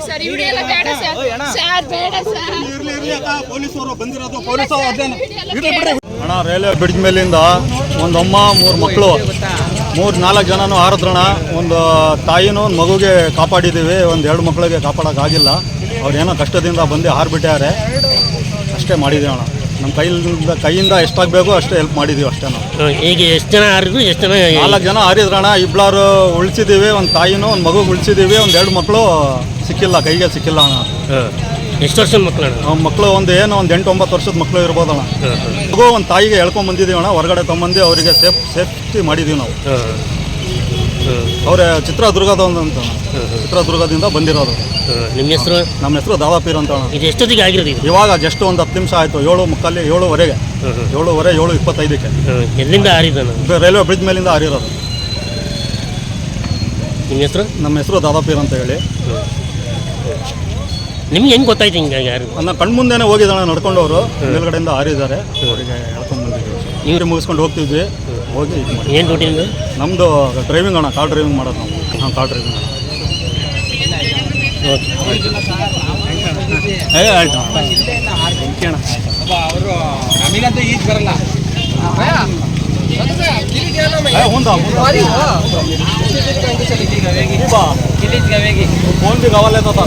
Sir ಈ video ಎಲ್ಲ ಬೇಡ ಸರ್ ಸರ್ ಬೇಡ ಸರ್ ಪೊಲೀಸರು ಬಂದಿರೋದು ಅಣ್ಣ ರೈಲ್ವೆ ಬ್ರಿಡ್ಜ್ ಮೇಲಿಂದ ಒಂದಮ್ಮ 3 ಮಕ್ಕಳು 4 ಜನನೂ ಹಾರಿದ್ರಣ. ಒಂದು ತಾಯಿನೂ ಒಂದು ಮಗುಗೆ ಕಾಪಾಡಿದ್ದೀವಿ, ಒಂದು 2 ಮಕ್ಕಳಿಗೆ ಕಾಪಾಡೋಕ್ಕಾಗಿಲ್ಲ. ಅವ್ರೇನೋ ಕಷ್ಟದಿಂದ ಬಂದು ಹಾರಿಬಿಟ್ಟಾರೆ, ಅಷ್ಟೇ ಮಾಡಿದ್ದೀವಿ ಅಣ್ಣ. ನಮ್ಮ ಕೈಯಿಂದ ಎಷ್ಟಾಗಬೇಕು ಅಷ್ಟೇ ಹೆಲ್ಪ್ ಮಾಡಿದ್ದೀವಿ ಅಷ್ಟೇ ನಾವು. ಈಗ ಎಷ್ಟು ಜನ ಹಾರಿದ್ರು, ಎಷ್ಟು ಜನ? 4 ಜನ ಹಾರಿದ್ರಣ. ಇಬ್ಬರು ಉಳಿಸಿದ್ದೀವಿ, ಒಂದು ತಾಯಿನೂ ಒಂದು ಮಗು ಉಳಿಸಿದ್ದೀವಿ, ಒಂದು 2 ಮಕ್ಕಳು ಸಿಕ್ಕಿಲ್ಲ, ಕೈಗೆ ಸಿಕ್ಕಿಲ್ಲ ಅಣ್ಣ. ಎಷ್ಟು ವರ್ಷದ ಮಕ್ಕಳು? ಮಕ್ಕಳು ಒಂದು 8-9 ವರ್ಷದ ಮಕ್ಕಳು ಇರ್ಬೋದಣ್ಣ. ಮಗು ಒಂದು ತಾಯಿಗೆ ಎಳ್ಕೊಂಡ್ ಬಂದಿದ್ದೀವಿ ಅಣ್ಣ, ಹೊರಗಡೆ ತೊಗೊಂಬಂದು ಅವರಿಗೆ ಸೇಫ್ಟಿ ಮಾಡಿದ್ದೀವಿ ನಾವು. ಅವರೇ ಚಿತ್ರದುರ್ಗದಿಂದ ಬಂದಿರೋದು. ನಿಮ್ಮ ಹೆಸರು? ನಮ್ಮ ಹೆಸರು ದಾದಾಪೀರ್ ಅಂತ ಅಣ್ಣ. ಇದು ಎಷ್ಟೊತ್ತಿಗೆ ಆಗಿರೋದು? ಇವಾಗ ಜಸ್ಟ್ ಒಂದು 10 ನಿಮಿಷ ಆಯಿತು. 7:30, 7:15, 7:25. ಎಲ್ಲಿಂದ ಹಾರಿದ್ದಾನೆ? ರೈಲ್ವೆ ಬ್ರಿಡ್ಜ್ ಮೇಲಿಂದ ಹಾರಿರೋದು. ನಿಮ್ಮ ಹೆಸರು? ನಮ್ಮ ಹೆಸರು ದಾದಾಪೀರ್ ಅಂತ ಹೇಳಿ. ನಿಮ್ಗೆ ಹೆಂಗೆ ಗೊತ್ತಾಯ್ತು ಹಿಂಗೆ ಯಾರು? ನನ್ನ ಕಣ್ಮುಂದೆನೇ ಹೋಗಿದ್ದಾನೆ ನಡ್ಕೊಂಡವರು, ಮೇಲ್ಗಡೆಯಿಂದ ಹಾರಿದ್ದಾರೆ, ಅವರಿಗೆ ಹೇಳ್ಕೊಂಡು ಬಂದಿದ್ದೀವಿ. ನೀರು ಮುಗಿಸ್ಕೊಂಡು ಹೋಗ್ತಿದ್ವಿ, ಹೋಗಿ ಇದು ಮಾಡಿ. ಏನು ಡ್ಯೂಟಿ ನಿಮ್ಮದು? ನಮ್ಮದು ಡ್ರೈವಿಂಗ್ ಅಣ್ಣ, ಕಾರ್ ಡ್ರೈವಿಂಗ್ ಮಾಡೋದು ನಾವು. ಕಾರ್ ಡ್ರೈವಿಂಗ್ ಅಣ್ಣ. ಆಯ್ತು ಅವರು ನಮಗಂತೂ ಈಜ್ ಬರಲ್ಲ. फोन भी गवा लेता था।